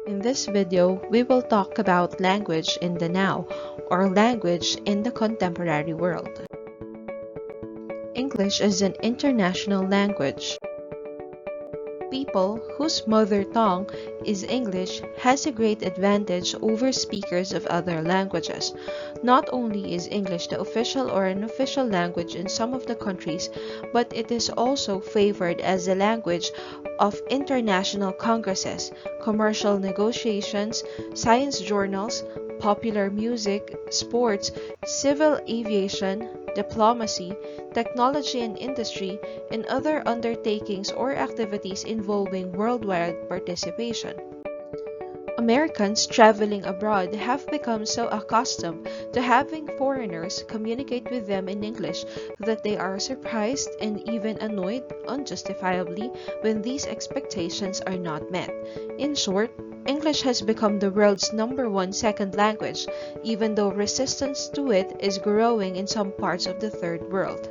In this video, we will talk about language in the now, or language in the contemporary world. English is an international language. People whose mother tongue is English has a great advantage over speakers of other languages. Not only is English the official or unofficial language in some of the countries, but it is also favored as the language of international congresses, commercial negotiations, science journals, popular music, sports, civil aviation, diplomacy, technology and industry, and other undertakings or activities involving worldwide participation. Americans traveling abroad have become so accustomed to having foreigners communicate with them in English that they are surprised and even annoyed unjustifiably when these expectations are not met. In short, English has become the world's #1 second language, even though resistance to it is growing in some parts of the third world.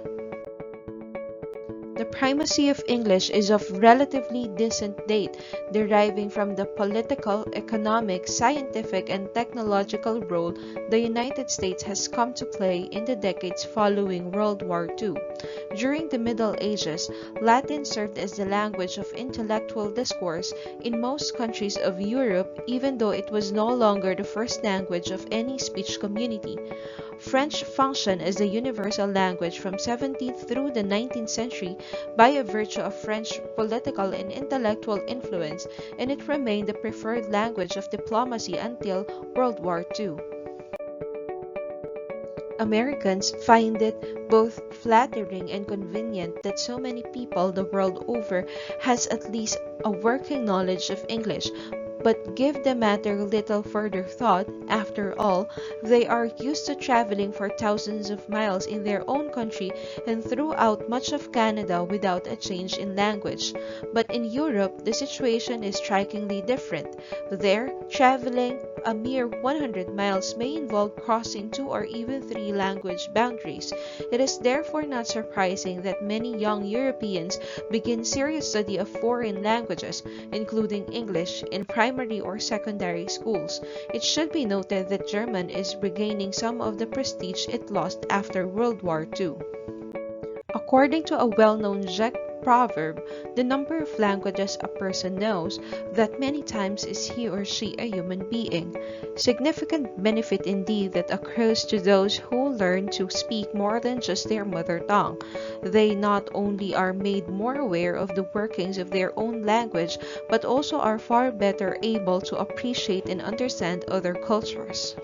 The primacy of English is of relatively distant date, deriving from the political, economic, scientific, and technological role the United States has come to play in the decades following World War II. During the Middle Ages, Latin served as the language of intellectual discourse in most countries of Europe, even though it was no longer the first language of any speech community. French functioned as the universal language from 17th through the 19th century by a virtue of French political and intellectual influence, and it remained the preferred language of diplomacy until World War II. Americans find it both flattering and convenient that so many people the world over has at least a working knowledge of English, but give the matter little further thought. After all, they are used to traveling for thousands of miles in their own country and throughout much of Canada without a change in language. But in Europe, the situation is strikingly different. There, traveling a mere 100 miles may involve crossing 2 or even 3 language boundaries. It is therefore not surprising that many young Europeans begin serious study of foreign languages, including English, in primary or secondary schools. It should be noted that German is regaining some of the prestige it lost after World War II. According to a well-known Czech proverb, the number of languages a person knows, that many times is he or she a human being. Significant benefit indeed that accrues to those who learn to speak more than just their mother tongue. They not only are made more aware of the workings of their own language, but also are far better able to appreciate and understand other cultures.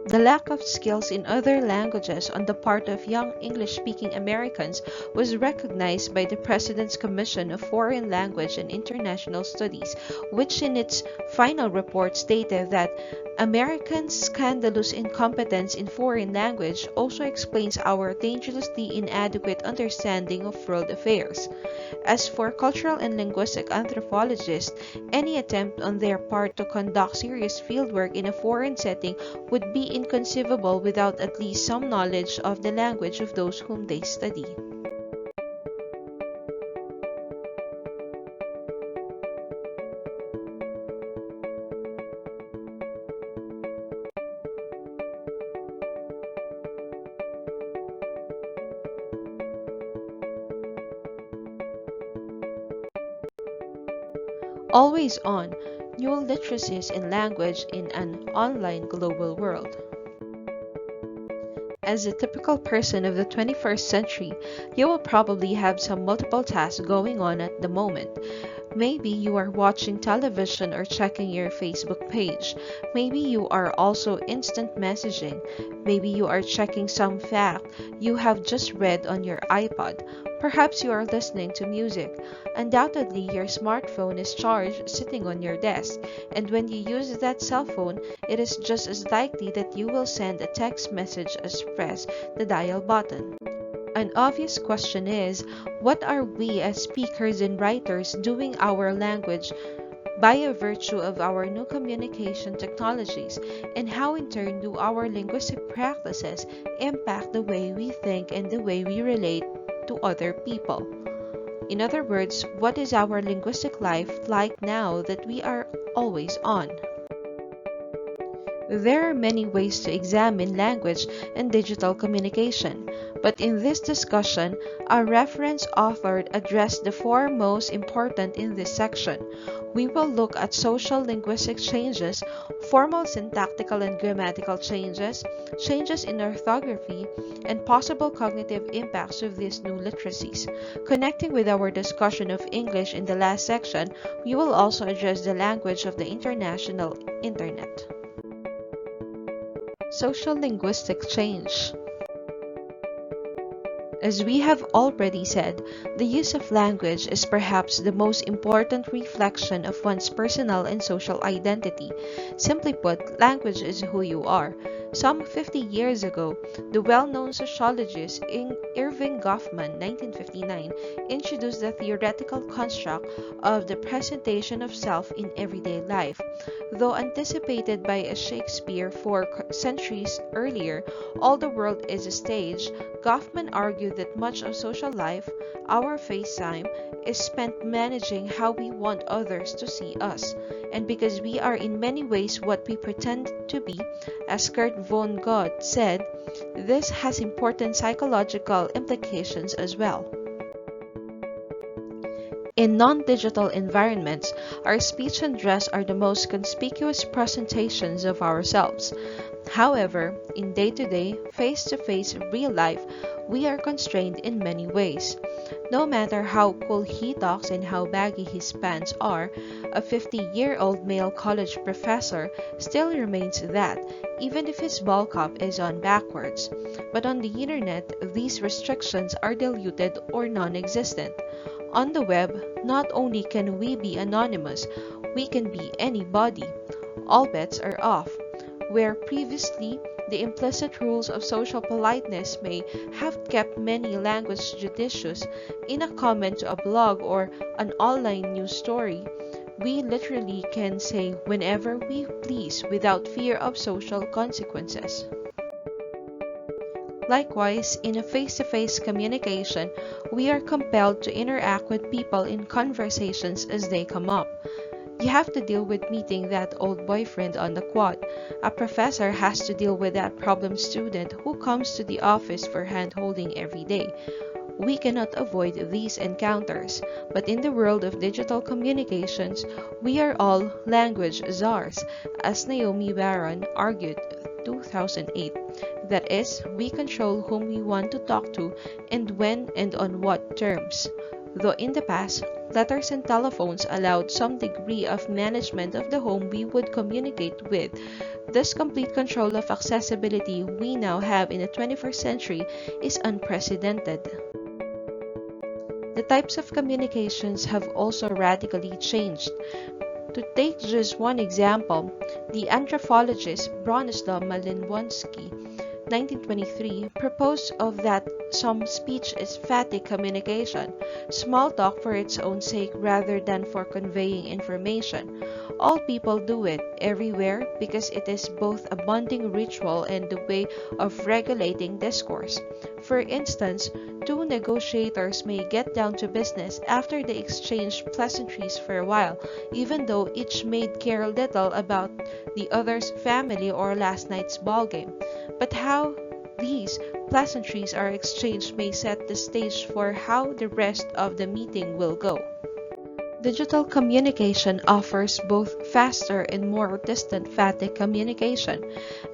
The lack of skills in other languages on the part of young English-speaking Americans was recognized by the President's Commission of Foreign Language and International Studies, which in its final report stated that Americans' scandalous incompetence in foreign language also explains our dangerously inadequate understanding of world affairs. As for cultural and linguistic anthropologists, any attempt on their part to conduct serious fieldwork in a foreign setting would be inconceivable without at least some knowledge of the language of those whom they study. Always on, new literacies in language in an online global world. As a typical person of the 21st century, you will probably have some multiple tasks going on at the moment. Maybe you are watching television or checking your Facebook page. Maybe you are also instant messaging. Maybe you are checking some fact you have just read on your iPod. Perhaps you are listening to music. Undoubtedly, your smartphone is charged sitting on your desk, and when you use that cell phone, it is just as likely that you will send a text message as press the dial button. An obvious question is, what are we as speakers and writers doing our language by a virtue of our new communication technologies, and how in turn do our linguistic practices impact the way we think and the way we relate to other people? In other words, what is our linguistic life like now that we are always on? There are many ways to examine language and digital communication, but in this discussion, our reference author addressed the four most important in this section. We will look at social linguistic changes, formal syntactical and grammatical changes, changes in orthography, and possible cognitive impacts of these new literacies. Connecting with our discussion of English in the last section, we will also address the language of the international internet. Social linguistic change. As we have already said, the use of language is perhaps the most important reflection of one's personal and social identity. Simply put, language is who you are. Some 50 years ago, the well-known sociologist Irving Goffman, 1959, introduced the theoretical construct of the presentation of self in everyday life. Though anticipated by Shakespeare 4 centuries earlier, all the world is a stage. Goffman argued that much of social life, our face time, is spent managing how we want others to see us. And because we are in many ways what we pretend to be, as Kurt von Gott said, this has important psychological implications as well. In non-digital environments, our speech and dress are the most conspicuous presentations of ourselves. However, in day-to-day, face-to-face real life, we are constrained in many ways. No matter how cool he talks and how baggy his pants are, a 50-year-old male college professor still remains that, even if his ball cap is on backwards. But on the internet, these restrictions are diluted or non-existent. On the web, not only can we be anonymous, we can be anybody. All bets are off. Where previously the implicit rules of social politeness may have kept many language judicious, in a comment to a blog or an online news story, we literally can say whenever we please without fear of social consequences. Likewise, in a face-to-face communication, we are compelled to interact with people in conversations as they come up. You have to deal with meeting that old boyfriend on the quad. A professor has to deal with that problem student who comes to the office for hand-holding every day. We cannot avoid these encounters, but in the world of digital communications, we are all language czars, as Naomi Barron argued 2008. That is, we control whom we want to talk to and when and on what terms. Though in the past, letters and telephones allowed some degree of management of the whom we would communicate with, this complete control of accessibility we now have in the 21st century is unprecedented. The types of communications have also radically changed. To take just one example, the anthropologist Bronislaw Malinowski 1923 proposed of that some speech is phatic communication, small talk for its own sake rather than for conveying information. All people do it everywhere because it is both a bonding ritual and a way of regulating discourse. For instance, two negotiators may get down to business after they exchange pleasantries for a while, even though each may care little about the other's family or last night's ball game. But how these pleasantries are exchanged may set the stage for how the rest of the meeting will go. Digital communication offers both faster and more distant phatic communication.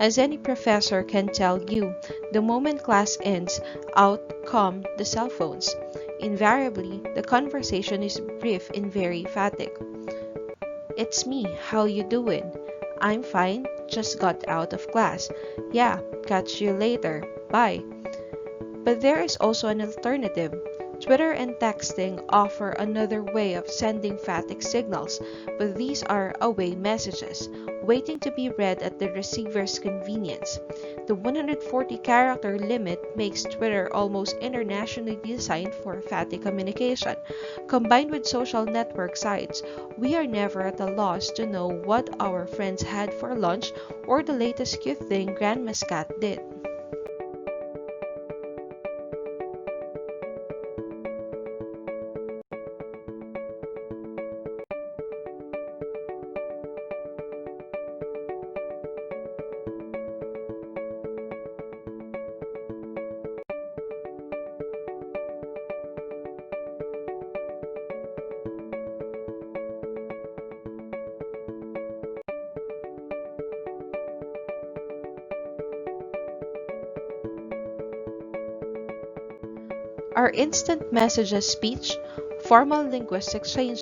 As any professor can tell you, the moment class ends, out come the cell phones. Invariably, the conversation is brief and very phatic. It's me, how you doing? I'm fine, just got out of class. Yeah, catch you later, bye. But there is also an alternative. Twitter and texting offer another way of sending phatic signals, but these are away messages, waiting to be read at the receiver's convenience. The 140-character limit makes Twitter almost internationally designed for phatic communication. Combined with social network sites, we are never at a loss to know what our friends had for lunch or the latest cute thing Grandma's cat did. Are instant messages speech? Formal linguistics change.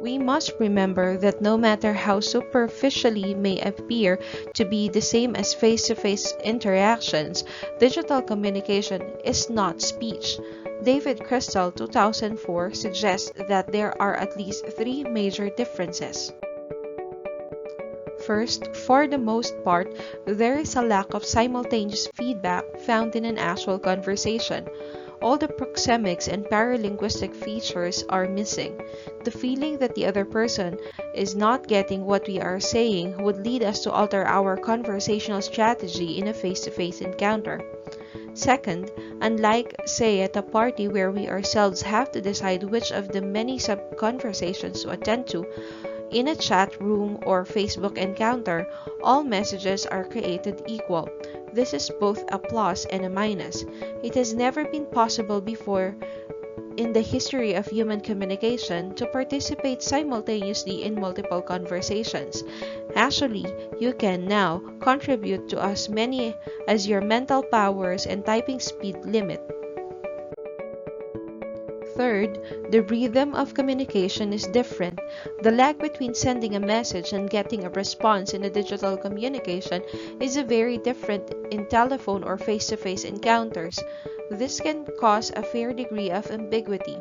We must remember that no matter how superficially may appear to be the same as face-to-face interactions, digital communication is not speech. David Crystal, 2004, suggests that there are at least three major differences. First, for the most part, there is a lack of simultaneous feedback found in an actual conversation. All the proxemics and paralinguistic features are missing. The feeling that the other person is not getting what we are saying would lead us to alter our conversational strategy in a face-to-face encounter. Second, unlike, say, at a party where we ourselves have to decide which of the many sub-conversations to attend to, in a chat room or Facebook encounter, all messages are created equal. This is both a plus and a minus. It has never been possible before in the history of human communication to participate simultaneously in multiple conversations. Actually, you can now contribute to as many as your mental powers and typing speed limit. Third, the rhythm of communication is different. The lag between sending a message and getting a response in a digital communication is very different in telephone or face-to-face encounters. This can cause a fair degree of ambiguity.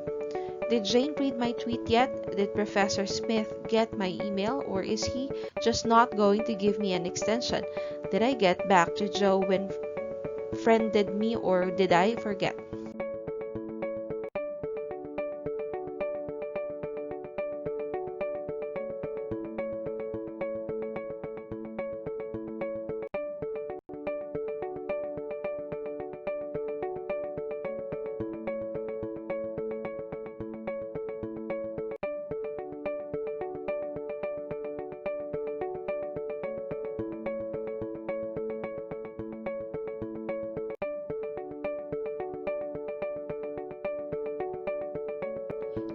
Did Jane read my tweet yet? Did Professor Smith get my email, or is he just not going to give me an extension? Did I get back to Joe when friended me, or did I forget?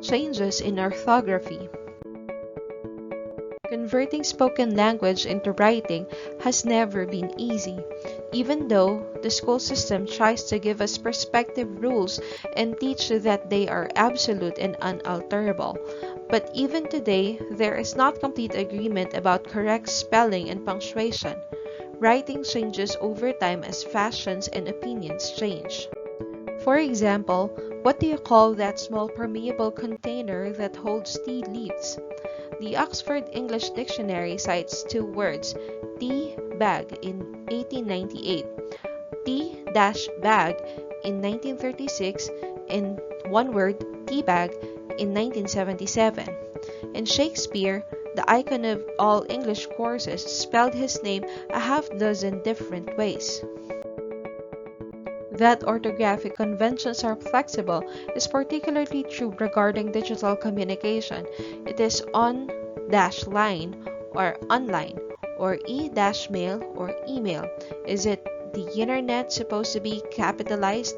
Changes in orthography. Converting spoken language into writing has never been easy, even though the school system tries to give us perspective rules and teach that they are absolute and unalterable. But even today, there is not complete agreement about correct spelling and punctuation. Writing changes over time as fashions and opinions change. For example, what do you call that small permeable container that holds tea leaves? The Oxford English Dictionary cites two words, tea bag in 1898, tea-bag in 1936, and one word, tea bag, in 1977. And Shakespeare, the icon of all English courses, spelled his name a half dozen different ways. That orthographic conventions are flexible is particularly true regarding digital communication. It is on-line or online, or e-mail or email. Is it the internet supposed to be capitalized?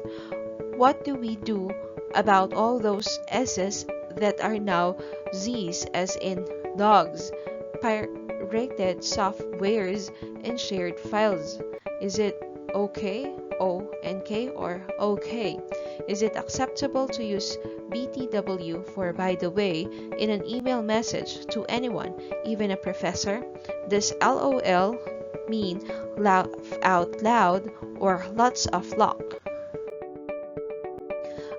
What do we do about all those S's that are now Z's, as in dogs, pirated softwares, and shared files? Is it okay? O-N-K or OK? Is it acceptable to use BTW for by the way in an email message to anyone, even a professor? Does LOL mean laugh out loud or lots of luck?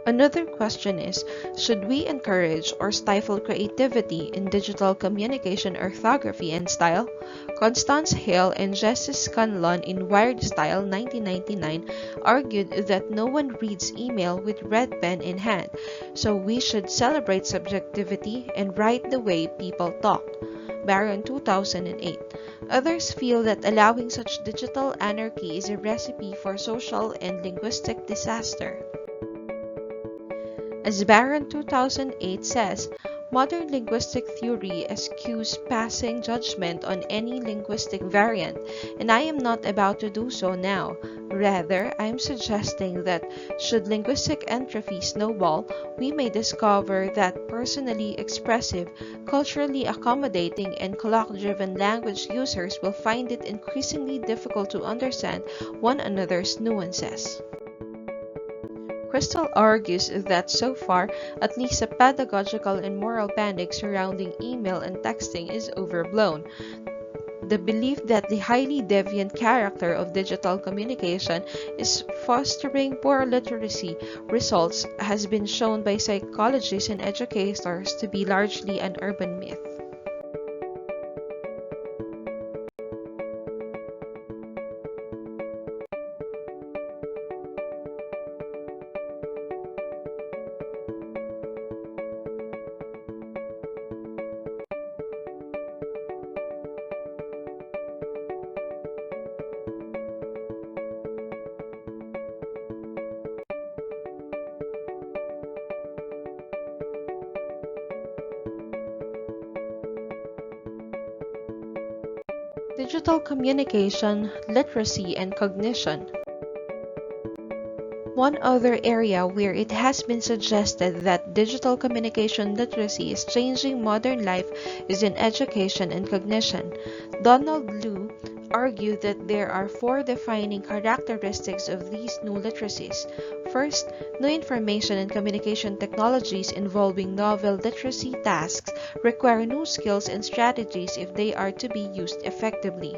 Another question is, should we encourage or stifle creativity in digital communication orthography and style? Constance Hale and Jesse Scanlon in Wired Style 1999 argued that no one reads email with red pen in hand, so we should celebrate subjectivity and write the way people talk. Barron 2008. Others feel that allowing such digital anarchy is a recipe for social and linguistic disaster. As Barron 2008 says, modern linguistic theory eschews passing judgment on any linguistic variant, and I am not about to do so now. Rather, I am suggesting that should linguistic entropy snowball, we may discover that personally expressive, culturally accommodating, and clock-driven language users will find it increasingly difficult to understand one another's nuances. Crystal argues that so far, at least a pedagogical and moral panic surrounding email and texting is overblown. The belief that the highly deviant character of digital communication is fostering poor literacy results has been shown by psychologists and educators to be largely an urban myth. Digital communication, literacy, and cognition. One other area where it has been suggested that digital communication literacy is changing modern life is in education and cognition. Donald Liu argued that there are four defining characteristics of these new literacies. First, new information and communication technologies involving novel literacy tasks require new skills and strategies if they are to be used effectively.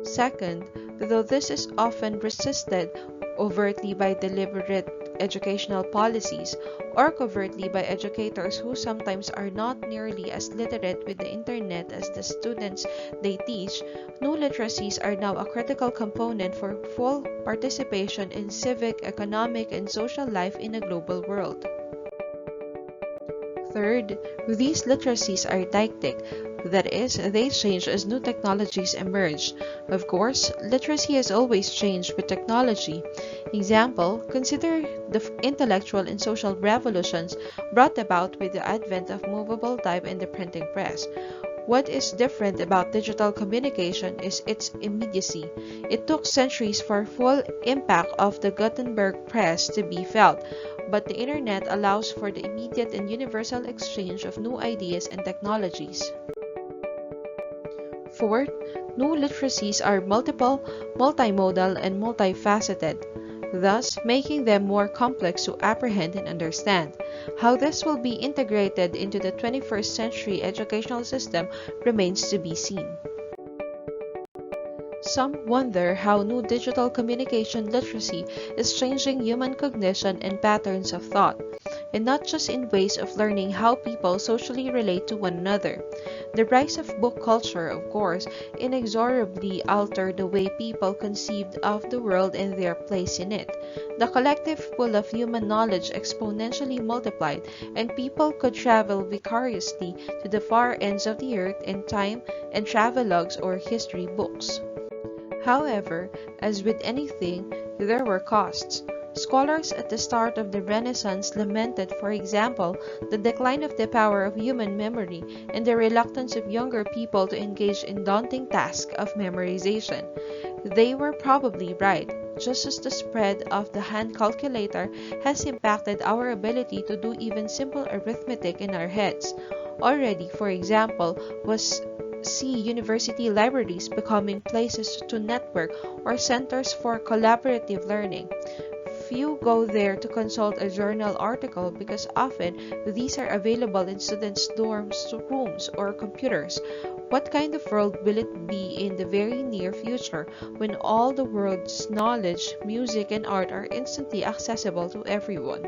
Second, though this is often resisted overtly by deliberate educational policies or covertly by educators who sometimes are not nearly as literate with the internet as the students they teach, new literacies are now a critical component for full participation in civic, economic, and social life in a global world. Third, these literacies are deictic, that is, they change as new technologies emerge. Of course, literacy has always changed with technology. Example, consider the intellectual and social revolutions brought about with the advent of movable type and the printing press. What is different about digital communication is its immediacy. It took centuries for full impact of the Gutenberg press to be felt, but the internet allows for the immediate and universal exchange of new ideas and technologies. Fourth, new literacies are multiple, multimodal, and multifaceted, thus making them more complex to apprehend and understand. How this will be integrated into the 21st century educational system remains to be seen. Some wonder how new digital communication literacy is changing human cognition and patterns of thought, and not just in ways of learning how people socially relate to one another. The rise of book culture, of course, inexorably altered the way people conceived of the world and their place in it. The collective pool of human knowledge exponentially multiplied, and people could travel vicariously to the far ends of the earth in time and travelogues or history books. However, as with anything, there were costs. Scholars at the start of the Renaissance lamented, for example, the decline of the power of human memory and the reluctance of younger people to engage in daunting tasks of memorization. They were probably right, just as the spread of the hand calculator has impacted our ability to do even simple arithmetic in our heads. Already, for example, was see university libraries becoming places to network or centers for collaborative learning. Few go there to consult a journal article because often these are available in students' dorms, rooms, or computers. What kind of world will it be in the very near future when all the world's knowledge, music, and art are instantly accessible to everyone?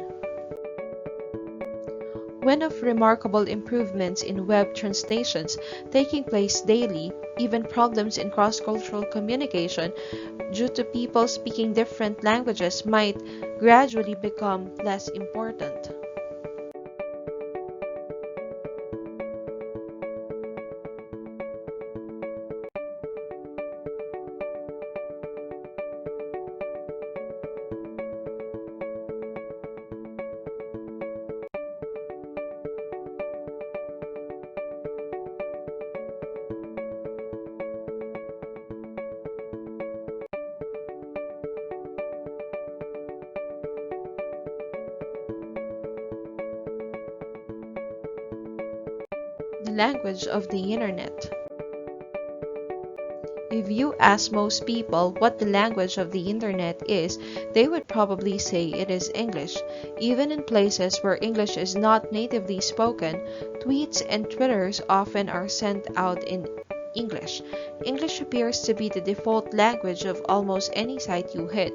One of remarkable improvements in web translations taking place daily, even problems in cross-cultural communication due to people speaking different languages might gradually become less important. The language of the internet. If you ask most people what the language of the internet is, they would probably say it is English. Even in places where English is not natively spoken, tweets and Twitters often are sent out in English. English appears to be the default language of almost any site you hit.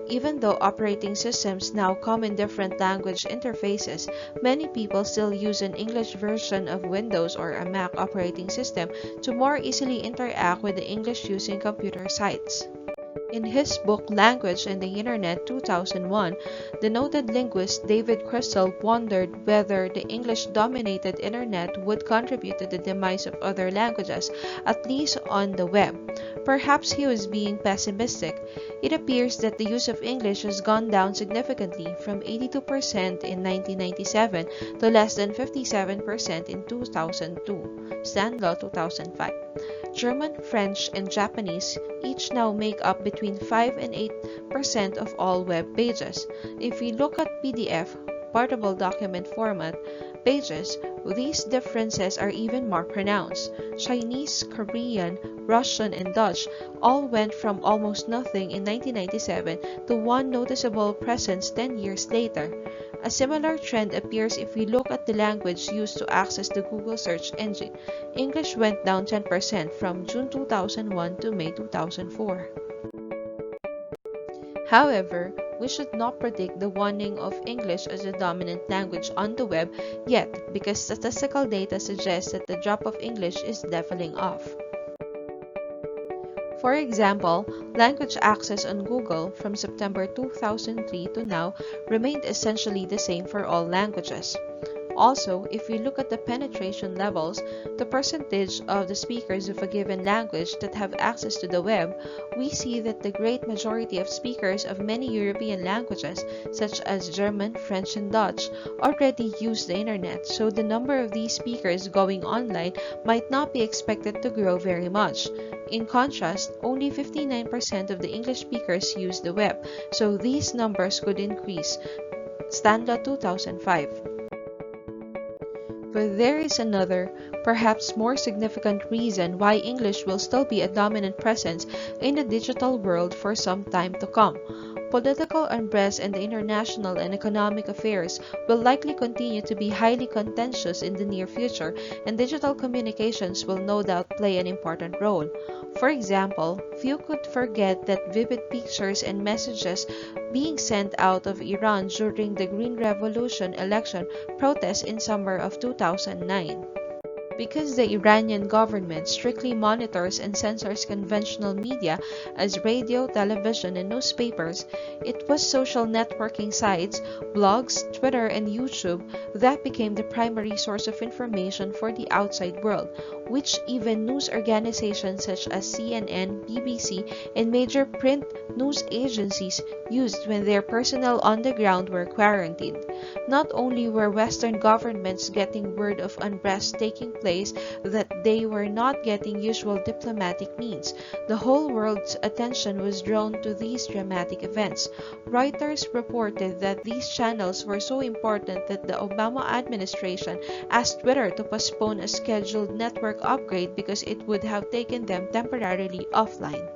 Even though operating systems now come in different language interfaces, many people still use an English version of Windows or a Mac operating system to more easily interact with the English-using computer sites. In his book Language and the Internet 2001, the noted linguist David Crystal wondered whether the English-dominated internet would contribute to the demise of other languages, at least on the web. Perhaps he was being pessimistic. It appears that the use of English has gone down significantly from 82% in 1997 to less than 57% in 2002. Stanlaw 2005. German, French, and Japanese each now make up between 5 and 8% of all web pages. If we look at PDF, portable document format, pages, these differences are even more pronounced. Chinese, Korean, Russian, and Dutch all went from almost nothing in 1997 to one noticeable presence 10 years later. A similar trend appears if we look at the language used to access the Google search engine. English went down 10% from June 2001 to May 2004. However, we should not predict the waning of English as a dominant language on the web yet, because statistical data suggests that the drop of English is leveling off. For example, language access on Google from September 2003 to now remained essentially the same for all languages. Also, if we look at the penetration levels, the percentage of the speakers of a given language that have access to the web, we see that the great majority of speakers of many European languages, such as German, French, and Dutch, already use the internet, so the number of these speakers going online might not be expected to grow very much. In contrast, only 59% of the English speakers use the web, so these numbers could increase. Stanlaw 2005. But there is another, perhaps more significant reason why English will still be a dominant presence in the digital world for some time to come. Political unrest and the international and economic affairs will likely continue to be highly contentious in the near future, and digital communications will no doubt play an important role. For example, few could forget that vivid pictures and messages being sent out of Iran during the Green Revolution election protests in summer of 2009. Because the Iranian government strictly monitors and censors conventional media as radio, television, and newspapers, it was social networking sites, blogs, Twitter, and YouTube that became the primary source of information for the outside world, which even news organizations such as CNN, BBC, and major print news agencies used when their personnel on the ground were quarantined. Not only were Western governments getting word of unrest taking place that they were not getting usual diplomatic means, the whole world's attention was drawn to these dramatic events. Reuters reported that these channels were so important that the Obama administration asked Twitter to postpone a scheduled network upgrade because it would have taken them temporarily offline.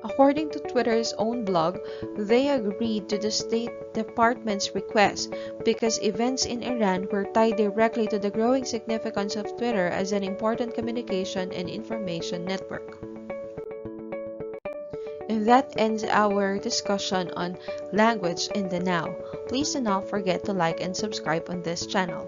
According to Twitter's own blog, they agreed to the State Department's request because events in Iran were tied directly to the growing significance of Twitter as an important communication and information network. And that ends our discussion on language in the now. Please do not forget to like and subscribe on this channel.